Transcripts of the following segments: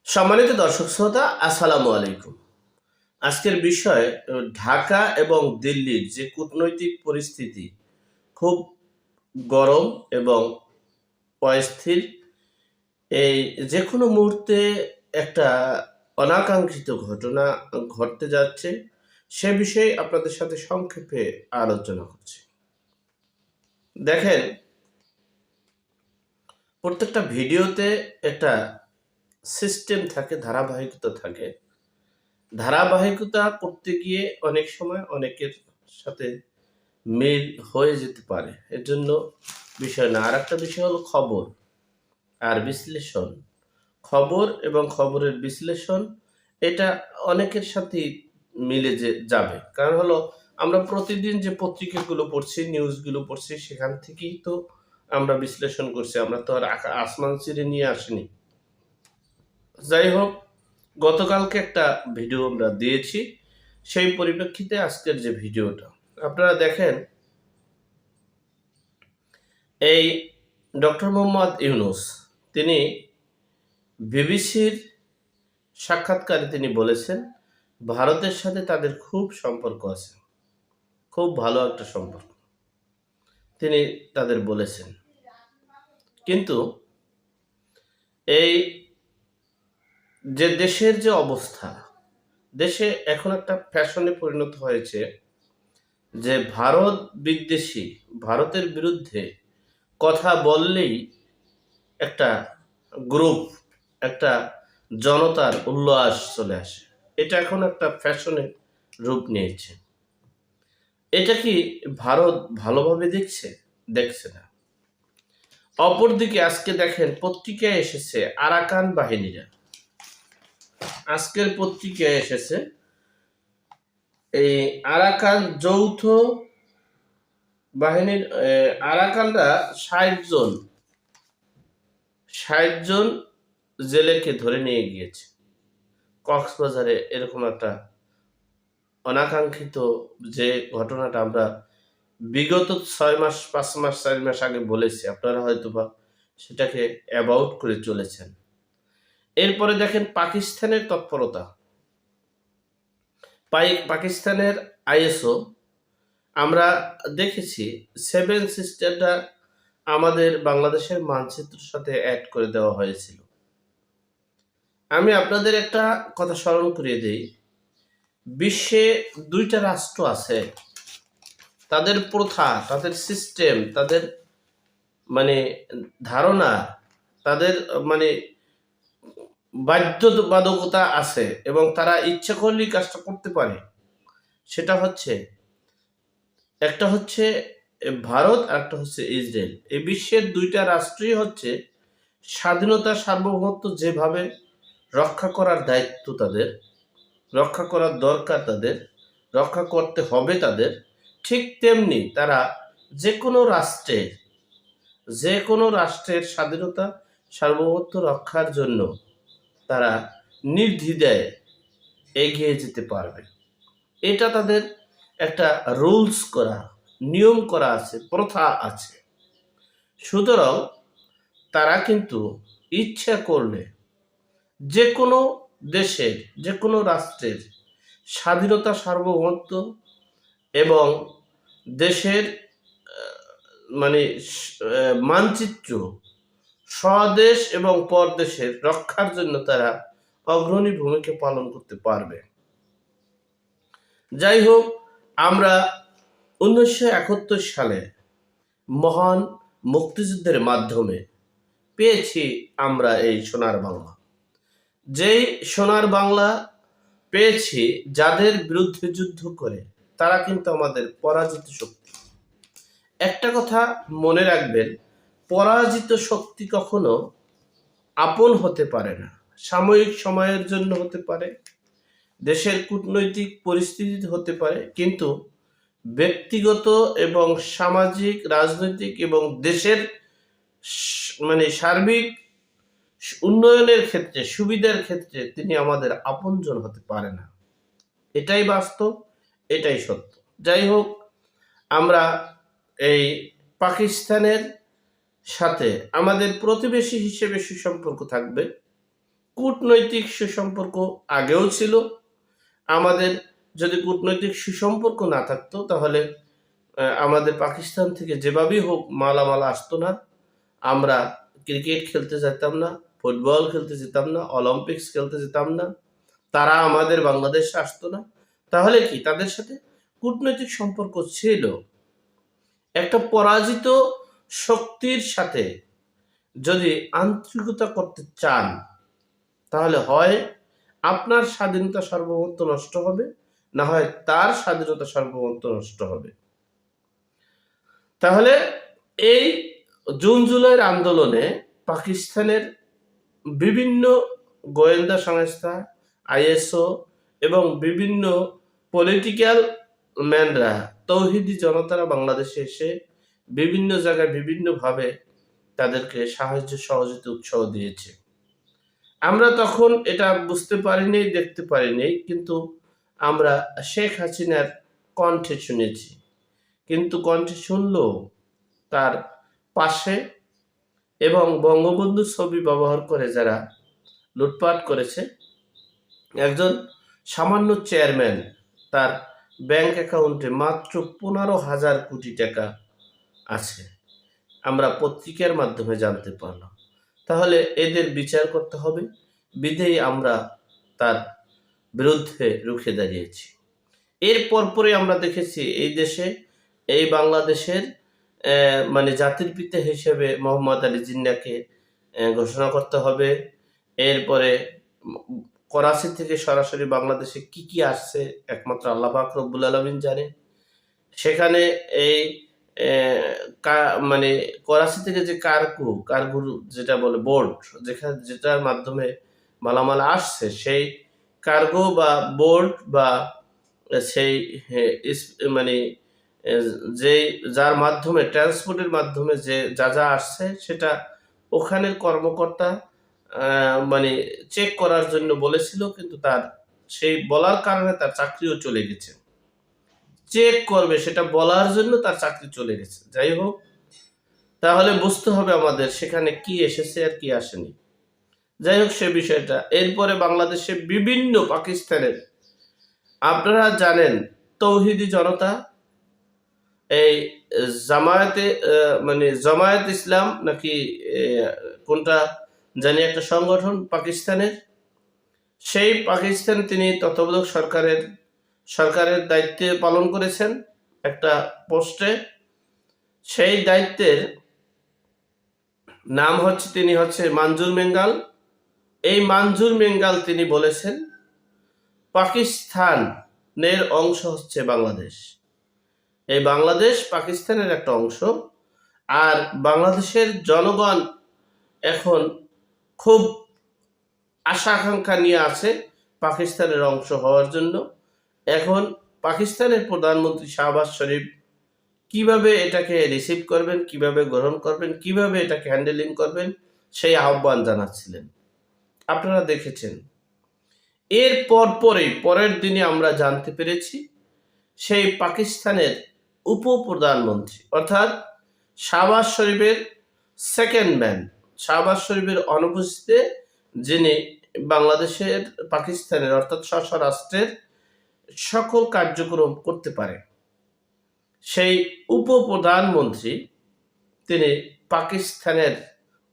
সম্মানিত দর্শক শ্রোতা, আসসালামু আলাইকুম। আজকের বিষয় ঢাকা এবং দিল্লির যে কূটনৈতিক পরিস্থিতি খুব গরম এবং অস্থির। এই যে কোনো মুহূর্তে একটা অনাকাঙ্ক্ষিত ঘটনা ঘটতে যাচ্ছে, সে বিষয়ে আপনাদের সাথে সংক্ষেপে আলোচনা করছি। দেখেন, প্রত্যেকটা ভিডিওতে একটা সিস্টেম থাকে, ধারাবাহিকতা থাকে। ধারাবাহিকতা করতে গিয়ে অনেক সময় অনেকের সাথে মিল হয়ে যেতে পারে, এর জন্য বিষয় না। আর একটা বিষয় হলো খবর আর বিশ্লেষণ। খবর এবং খবরের বিশ্লেষণ, এটা অনেকের সাথেই মিলে যে যাবে। কারণ হলো, আমরা প্রতিদিন যে পত্রিকাগুলো পড়ছি, নিউজগুলো পড়ছি, সেখান থেকেই তো আমরা বিশ্লেষণ করছি। আমরা তো আর আসমান চিরে নিয়ে আসিনি। যাই হোক, গতকালকে একটা ভিডিও আমরা দিয়েছি, সেই পরিপ্রেক্ষিতে আজকের যে ভিডিওটা আপনারা দেখেন। এই ডক্টর মোহাম্মদ ইউনুস, তিনি বিবিসির সাক্ষাৎকারে তিনি বলেছেন ভারতের সাথে তাদের খুব সম্পর্ক আছে, খুব ভালো একটা সম্পর্ক তিনি তাদের বলেছেন। কিন্তু এই যে দেশের যে অবস্থা, দেশে এখন একটা ফ্যাশনে পরিণত হয়েছে যে ভারত বিদ্বেষী, ভারতের বিরুদ্ধে কথা বললেই একটা গ্রুপ, একটা জনতার উল্লাস চলে আসে। এটা এখন একটা ফ্যাশনে রূপ নিয়েছে। এটা কি ভারত ভালোভাবে দেখছে? দেখছে না। অপরদিকে আজকে দেখেন, পত্রিকায় এসেছে আরাকান বাহিনীরা, আজকের পত্রিকায় এসেছে এই আরাকান যৌথ বাহিনীর আরাকানরা 60 জন জেলেকে ধরে নিয়ে গিয়েছে কক্সবাজারে। এরকম একটা অনাকাঙ্ক্ষিত যে ঘটনাটা আমরা বিগত 6 মাস, 5 মাস, 4 মাস আগে বলেছি, আপনারা হয়তো বা সেটাকে অ্যাবাউট করে চলেছেন। এরপরে দেখেন পাকিস্তানের তৎপরতা। পাকিস্তানের আইএসও আমরা দেখেছি, 7 সিস্টারটা আমাদের বাংলাদেশের মানচিত্রের সাথে অ্যাড করে দেওয়া হয়েছিল। আমি আপনাদের একটা কথা স্মরণ করিয়ে দিই, বিশ্বে 2টা রাষ্ট্র আছে, তাদের প্রথা, তাদের সিস্টেম, তাদের মানে ধারণা, তাদের মানে বাধ্যবাধকতা আছে এবং তারা ইচ্ছা করলেই কাজটা করতে পারে। সেটা হচ্ছে, একটা হচ্ছে ভারত আর একটা হচ্ছে ইসরায়েল। এই বিশ্বের 2টা রাষ্ট্রই হচ্ছে স্বাধীনতা সার্বভৌমত্ব যেভাবে রক্ষা করার দায়িত্ব তাদের, রক্ষা করার দরকার তাদের, রক্ষা করতে হবে তাদের, ঠিক তেমনি তারা যে কোনো রাষ্ট্রের যে কোনো রাষ্ট্রের স্বাধীনতা সার্বভৌমত্ব রক্ষার জন্য তারা নির্দ্বিধায় এগিয়ে যেতে পারবে। এটা তাদের একটা রুলস করা, নিয়ম করা আছে, প্রথা আছে। সুতরাং তারা কিন্তু ইচ্ছা করলে যে কোনো দেশের, যে কোনো রাষ্ট্রের স্বাধীনতা সার্বভৌমত্ব এবং দেশের মানে মানচিত্র স্বদেশ এবং পরদেশের রক্ষার জন্য তারা অগ্রণী ভূমিকা পালন করতে পারবে। যাই হোক, আমরা 1971 সালে মহান মুক্তিযুদ্ধের মাধ্যমে পেয়েছি আমরা এই সোনার বাংলা। যেই সোনার বাংলা পেয়েছি, যাদের বিরুদ্ধে যুদ্ধ করে তারা কিন্তু আমাদের পরাজিত শক্তি। একটা কথা মনে রাখবেন, পরাজিত শক্তি কখনো আপন হতে পারে না। সাময়িক সময়ের জন্য হতে পারে, দেশের কূটনৈতিক পরিস্থিতি হতে পারে, কিন্তু ব্যক্তিগত এবং সামাজিক, রাজনৈতিক এবং দেশের মানে সার্বিক উন্নয়নের ক্ষেত্রে, সুবিধার ক্ষেত্রে তিনি আমাদের আপনজন হতে পারে না। এটাই বাস্তব, এটাই সত্য। যাই হোক, আমরা এই পাকিস্তানের সাথে আমাদের প্রতিবেশী হিসেবে সুসম্পর্ক থাকবে, কূটনৈতিক সুসম্পর্ক আগেও ছিল। আমাদের যদি কূটনৈতিক সুসম্পর্ক না থাকতো তাহলে আমাদের পাকিস্তান থেকে যেভাবেই হোক মালামাল আসতো না, আমরা ক্রিকেট খেলতে যেতাম না, ফুটবল খেলতে যেতাম না, অলিম্পিক্স খেলতে যেতাম না, তারা আমাদের বাংলাদেশে আসতো না। তাহলে কি তাদের সাথে কূটনৈতিক সম্পর্ক ছিল। একটা পরাজিত শক্তির সাথে যদি আন্তরিকতা করতে চান তাহলে হয় আপনার স্বাধীনতা সার্বভৌমত্ব নষ্ট হবে, না হয় তার স্বাধীনতা সার্বভৌমত্ব নষ্ট হবে। তাহলে এই জুন জুলাইয়ের আন্দোলনে পাকিস্তানের বিভিন্ন গোয়েন্দা সংস্থা, আইএসও এবং বিভিন্ন পলিটিক্যাল ম্যানরা, তৌহিদি জনতারা বাংলাদেশে এসে বিভিন্ন জায়গায় বিভিন্নভাবে তাদেরকে সাহায্য সহযোগিতা উৎসাহ দিয়েছে। আমরা তখন এটা বুঝতে পারিনি, দেখতে পারিনি, কিন্তু আমরা শেখ হাসিনার কণ্ঠে শুনেছি। কিন্তু কণ্ঠে শুনলেও তার পাশে এবং বঙ্গবন্ধুর ছবি ব্যবহার করে যারা লুটপাট করেছে, একজন সামান্য চেয়ারম্যান, তার ব্যাংক অ্যাকাউন্টে মাত্র 15,000 কোটি টাকা আছে, আমরা পত্রিকার মাধ্যমে জানতে পারলাম। তাহলে এদের বিচার করতে হবে, বিধেই আমরা তার বিরুদ্ধে রুখে দাঁড়িয়েছি। এর পরপরই আমরা দেখেছি এই দেশে, এই বাংলাদেশের মানে জাতির পিতা হিসেবে মোহাম্মদ আলী জিন্নাহকে ঘোষণা করতে হবে। এরপরে করাচি থেকে সরাসরি বাংলাদেশে কি কি আসছে একমাত্র আল্লাহ পাক রব্বুল আলামিন জানে। সেখানে এই মানে করাচি থেকে যে কার্গো যেটা বলে বোর্ড, যেটার মাধ্যমে মালামাল আসছে, সেই কার্গো বা বোর্ড বা সেই মানে যে যার মাধ্যমে ট্রান্সপোর্টের মাধ্যমে যে যা আসছে সেটা ওখানের কর্মকর্তা মানে চেক করার জন্য বলেছিল, কিন্তু তার সেই বলার কারণে তার চাকরিও চলে গেছে। চেক করবে সেটা বলার জন্য তার চাকরি চলে গেছে। যাই হোক, তাহলে বুঝতে হবে আমাদের সেখানে কি এসেছে আর কি আসেনি। যাই হোক, সে বিষয়টা। এরপরে বাংলাদেশে বিভিন্ন পাকিস্তানের, আপনারা জানেন, তৌহিদি জনতা, এই জামায়াতে মানে জামায়াত ইসলাম নাকি কোনটা জানি একটা সংগঠন পাকিস্তানের, সেই পাকিস্তান তিনি তত্ত্বাবধায়ক সরকারের দায়িত্বে পালন করেছেন একটা পোস্টে। সেই দায়িত্বের নাম হচ্ছে, তিনি হচ্ছে মানজুর মেঙ্গাল। এই মানজুর মেঙ্গাল তিনি বলেছেন পাকিস্তানের অংশ হচ্ছে বাংলাদেশ, এই বাংলাদেশ পাকিস্তানের একটা অংশ। আর বাংলাদেশের জনগণ এখন খুব আশা আকাঙ্ক্ষা নিয়ে আছে পাকিস্তানের অংশ হওয়ার জন্য। এখন পাকিস্তানের প্রধানমন্ত্রী শাহবাজ শরীফ কিভাবে এটাকে রিসিভ করবেন, কিভাবে গ্রহণ করবেন, কিভাবে এটাকে হ্যান্ডেলিং করবেন, সেই আহ্বান জানাচ্ছিলেন, আপনারা দেখেছেন। এর পরের দিনে আমরা জানতে পেরেছি সেই পাকিস্তানের উপপ্রধানমন্ত্রী, অর্থাৎ শাহবাজ শরীফের সেকেন্ড ম্যান, শাহবাজ শরীফের অনুপস্থিতিতে যিনি বাংলাদেশের পাকিস্তানের অর্থাৎ স্ব রাষ্ট্রের সকল কার্যক্রম করতে পারে, সেই উপপ্রধানমন্ত্রী, তিনি পাকিস্তানের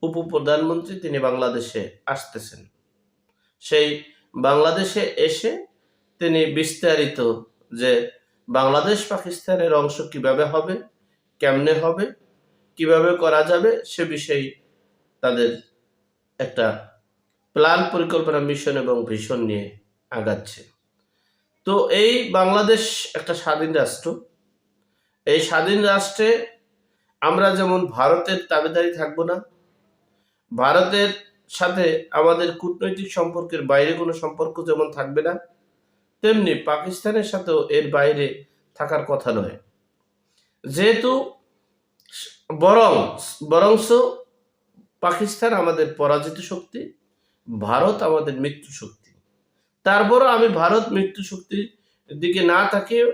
উপপ্রধানমন্ত্রী, তিনি বাংলাদেশে আসতেছেন। সেই বাংলাদেশে এসে তিনি বিস্তারিত যে বাংলাদেশ পাকিস্তানের অংশ কিভাবে হবে, কেমনে হবে, কিভাবে করা যাবে, সে বিষয়ে তাদের একটা প্ল্যান, পরিকল্পনা, মিশন এবং ভিশন নিয়ে আগাচ্ছে। তো এই বাংলাদেশ একটা স্বাধীন রাষ্ট্র। এই স্বাধীন রাষ্ট্রে আমরা যেমন ভারতের দাবিদারি থাকবো না, ভারতের সাথে আমাদের কূটনৈতিক সম্পর্কের বাইরে কোনো সম্পর্ক যেমন থাকবে না, তেমনি পাকিস্তানের সাথেও এর বাইরে থাকার কথা নয়। যেহেতু বরংস পাকিস্তান আমাদের পরাজিত শক্তি, ভারত আমাদের মৃত্যু শক্তি। তারপরও আমি ভারত মৃত্যু শক্তির দিকে না তাকিয়ে,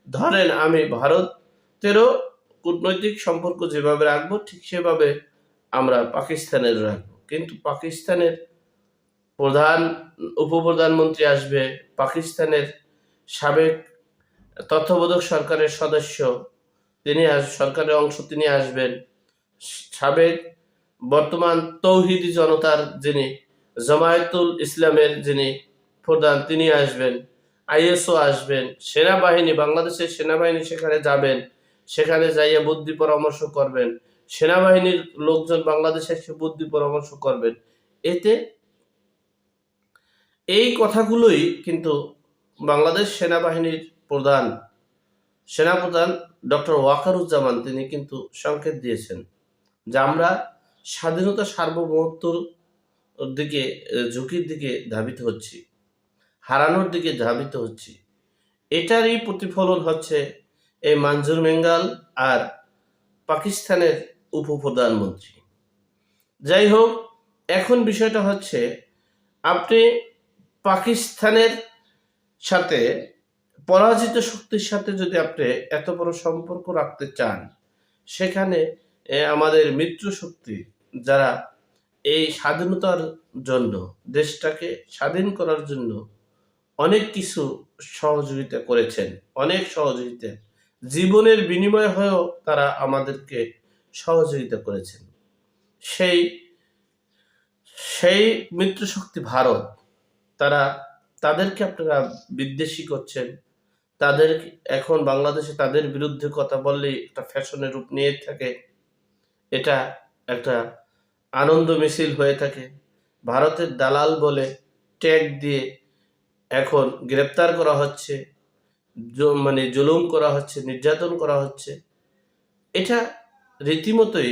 ধরেন আমি ভারতেরও কূটনৈতিক সম্পর্ক যেভাবে রাখবো ঠিক সেভাবে আমরা পাকিস্তানের রাখবো, কিন্তু পাকিস্তানের উপপ্রধানমন্ত্রী আসবে, পাকিস্তানের সাবেক তত্ত্বাবধায়ক সরকারের সদস্য তিনি সরকারের অংশ তিনি আসবেন, সাবেক বর্তমান তৌহিদি জনতার যিনি জামায়াতুল ইসলামের যিনি প্রধান তিনি আসবেন, আইএসও আসবেন, সেনাবাহিনী বাংলাদেশের সেনাবাহিনী সেখানে যাবেন, সেখানে যাইয়ে বুদ্ধি পরামর্শ করবেন, সেনাবাহিনীর লোকজন বাংলাদেশে এসে বুদ্ধি পরামর্শ করবেন। এতে এই কথাগুলোই কিন্তু বাংলাদেশ সেনাবাহিনীর সেনাপ্রধান ডক্টর ওয়াকারুজ্জামান তিনি কিন্তু সংকেত দিয়েছেন যে আমরা স্বাধীনতা সার্বভৌমত্বর দিকে ঝুঁকির দিকে ধাবিত হচ্ছি, হারানোর দিকে ধাবিত হচ্ছি। এটারই প্রতিফলন হচ্ছে এই মানজুর মেঙ্গাল আর পাকিস্তানের উপপ্রধানমন্ত্রী। যাই হোক, এখন বিষয়টা হচ্ছে আপনি পাকিস্তানের সাথে পরাজিত শক্তির সাথে যদি আপনি এত বড় সম্পর্ক রাখতে চান, সেখানে আমাদের মিত্র শক্তি যারা এই স্বাধীনতার জন্য দেশটাকে স্বাধীন করার জন্য অনেক কিছু সহযোগিতা করেছেন, অনেক সহযোগিতা জীবনের বিনিময় হয়েও তারা আমাদেরকে সহযোগিতা করেছেন। সেই সেই মিত্রশক্তি ভারত, তাদেরকে আপনারা বিদ্বেষী করছেন। তাদের এখন বাংলাদেশে তাদের বিরুদ্ধে কথা বললেই একটা ফ্যাশনের রূপ নিয়ে থাকে, এটা একটা আনন্দ মিছিল হয়ে থাকে। ভারতের দালাল বলে ট্যাগ দিয়ে এখন গ্রেপ্তার করা হচ্ছে, মানে জুলুম করা হচ্ছে, নির্যাতন করা হচ্ছে। এটা রীতিমতোই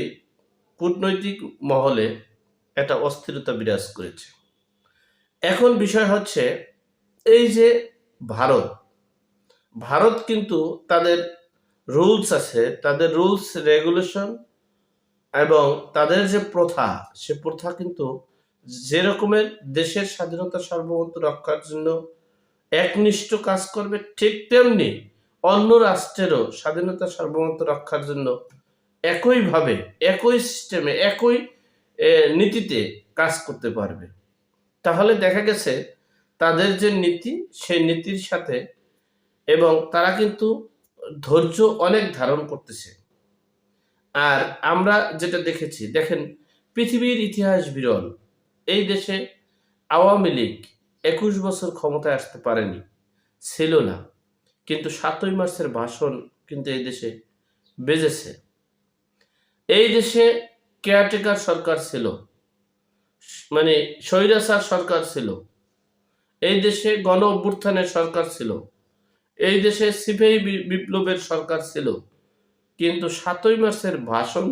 কূটনৈতিক মহলে একটা অস্থিরতা বিরাজ করেছে। এখন বিষয় হচ্ছে এই যে ভারত কিন্তু তাদের রুলস আছে, তাদের রুলস রেগুলেশন এবং তাদের যে প্রথা, সে প্রথা কিন্তু যে রকমের দেশের স্বাধীনতা সার্বভৌমত্ব রক্ষার জন্য একনিষ্ঠ কাজ করবে, ঠিক তেমনি অন্য রাষ্ট্রেরও স্বাধীনতা সার্বভৌমত্ব রক্ষার জন্য একইভাবে, একই সিস্টেমে, একই নীতিতে কাজ করতে পারবে। তাহলে দেখা গেছে তাদের যে নীতি, সেই নীতির সাথে এবং তারা কিন্তু ধৈর্য অনেক ধারণ করতেছে। আর আমরা যেটা দেখেছি, দেখেন পৃথিবীর ইতিহাস বিরল, এই দেশে আওয়ামী লীগ 21 বছর ক্ষমতায় আসতে পারেনি, ছিল না, কিন্তু 7ই মার্চের ভাষণ কিন্তু এই দেশে বেজেছে। এই দেশে কেয়ারটেকার সরকার ছিল, মানে স্বৈরাচার সরকার ছিল, এই দেশে গণ অভ্যুত্থানের সরকার ছিল, এই দেশে সিপাহী বিপ্লবের সরকার ছিল, কিন্তু 7ই মার্চের ভাষণ,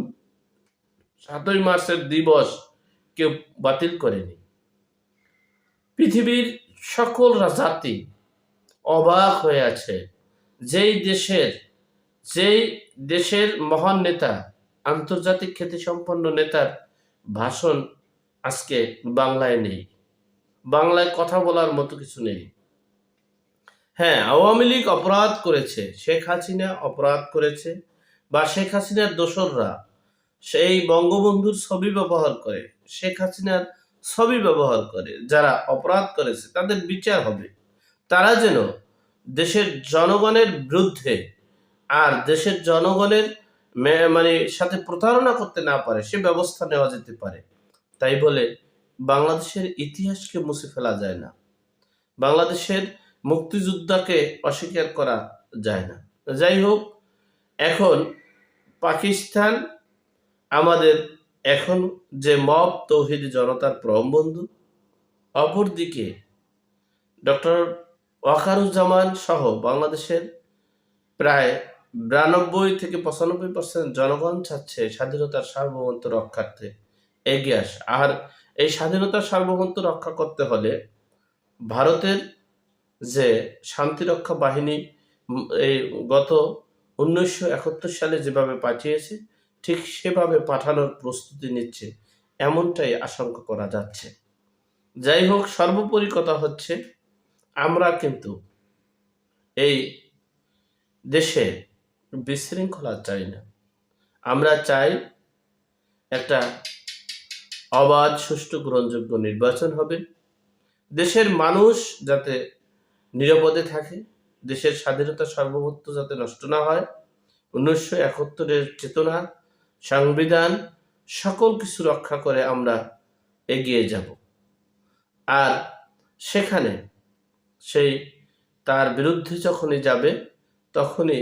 7ই মার্চের দিবস কেউ বাতিল করেনি। পৃথিবীর সকল জাতি অবাক হয়ে আছে, যেই দেশের মহান নেতা, আন্তর্জাতিক খ্যাতিসম্পন্ন নেতার ভাষণ আজকে বাংলায় নেই, বাংলায় কথা বলার মতো কিছু নেই। হ্যাঁ, আওয়ামী লীগ অপরাধ করেছে, শেখ হাসিনা অপরাধ করেছে, বা শেখ হাসিনার দোসররা সেই বঙ্গবন্ধুর ছবি ব্যবহার করে, শেখ হাসিনার ছবি ব্যবহার করে, যারা অপরাধ করেছে তাদের বিচার হবে। তারা যেন দেশের জনগণের বিরুদ্ধে আর দেশের জনগণের মানে সাথে প্রতারণা করতে না পারে, সে ব্যবস্থা নেওয়া যেতে পারে। তাই বলে বাংলাদেশের ইতিহাসকে মুছে ফেলা যায় না, বাংলাদেশের মুক্তিযোদ্ধাকে অস্বীকার করা যায় না। যাই হোক, এখন পাকিস্তান আমাদের এখন যে মব তৌহিদি জনতার পরম বন্ধু, অপরদিকে ডক্টর ওয়াকারুজ্জামান সহ বাংলাদেশের প্রায় 92 থেকে 95% জনগণ চাচ্ছে স্বাধীনতার সার্বভৌমত্ব রক্ষার্থে এগিয়ে আসে। আর এই স্বাধীনতার সার্বভৌমত্ব রক্ষা করতে হলে ভারতের যে শান্তিরক্ষা বাহিনী এই গত 1971 সালে যেভাবে পাঠিয়েছে, ঠিক সেভাবে পাঠানোর প্রস্তুতি নিচ্ছে, এমনটাই আশঙ্কা করা যাচ্ছে। যাই হোক, সর্বোপরি কথা হচ্ছে আমরা কিন্তু এই দেশে বিশৃঙ্খলা চাই না, আমরা চাই একটা অবাধ, সুষ্ঠু, গ্রহণযোগ্য নির্বাচন হবে, দেশের মানুষ যাতে নিরাপদে থাকে, দেশের স্বাধীনতা সার্বভৌমত্ব যাতে নষ্ট না হয়, 1971-এর চেতনা, সংবিধান সকল কিছু রক্ষা করে আমরা এগিয়ে যাব। আর সেখানে সেই তার বিরুদ্ধে যখনই যাবে তখনই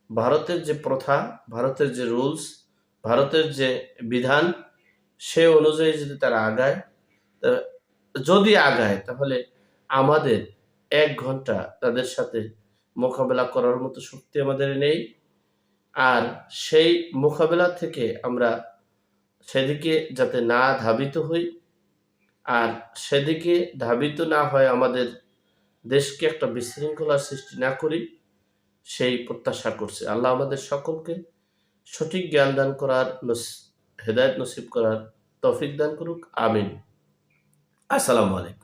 ভারতের যে প্রথা, ভারতের যে রুলস, ভারতের যে বিধান, সে অনুযায়ী যদি তারা আগায়, যদি আগায় তাহলে আমাদের 1 ঘন্টা তাদের সাথে মোকাবেলা করার মতো শক্তি আমাদের নেই। আর সেই মোকাবেলা থেকে আমরা সেদিকে যাতে না ধাবিত হই, আর সেদিকে ধাবিত না হয় আমাদের দেশকে একটা বিশৃঙ্খলার সৃষ্টি না করি, সেই প্রত্যাশা করছে। আল্লাহ আমাদের সকলকে সঠিক জ্ঞান দান করার, হেদায়েত নসিব করার তৌফিক দান করুক। আমিন। আসসালামু আলাইকুম।